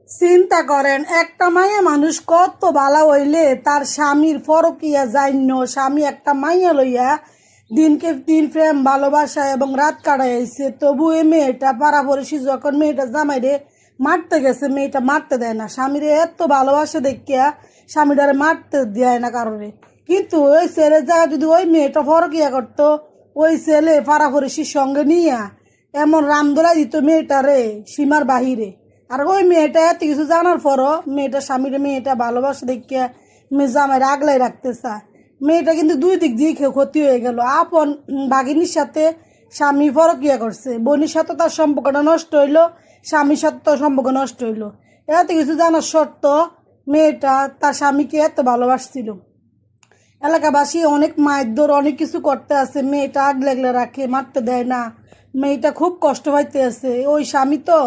চিন্তা করেন একটা মাইয়া মানুষ কত ভালো হইলে তার স্বামীর ফরকিয়া যাইন্য স্বামী একটা মাইয়া লইয়া দিনকে দিন প্রেম ভালোবাসা এবং রাত কাটাইছে, তবু এই মেয়েটা পাড়াপড়শি যখন মেয়েটা জামাইরে মারতে গেছে মেয়েটা মারতে দেয় না, স্বামীরে এত ভালোবাসা দেখিয়া স্বামীটারে মারতে দেয় না কারণে। কিন্তু ওই ছেলের জায়গায় যদি ওই মেয়েটা ফরকিয়া করতো, ওই ছেলে পাড়াপড়শির সঙ্গে নিয়া এমন রামদোলাই দিত মেয়েটারে সীমার বাহিরে। আর ওই মেয়েটা এত কিছু জানার পরও মেয়েটা স্বামীর মেয়েটা ভালোবাসা দেখিয়া মেয়ে জামাইরে আগলাই রাখতে চায়। মেয়েটা কিন্তু দুই দিক দিয়ে ক্ষতি হয়ে গেল। আপন ভাগিনীর সাথে স্বামী পরকিয়া করছে, বোনের সাথে তার সম্পর্কটা নষ্ট হইলো, স্বামীর সাথে তার সম্পর্ক নষ্ট হইলো। এত কিছু জানার সত্ত্বেও মেয়েটা তার স্বামীকে এত ভালোবাসছিল। এলাকাবাসী অনেক মারধর অনেক কিছু করতে আছে, মেয়েটা আগলে আগলে রাখে, মারতে দেয় না। মেয়েটা খুব কষ্ট পাইতে আছে। ওই স্বামী তো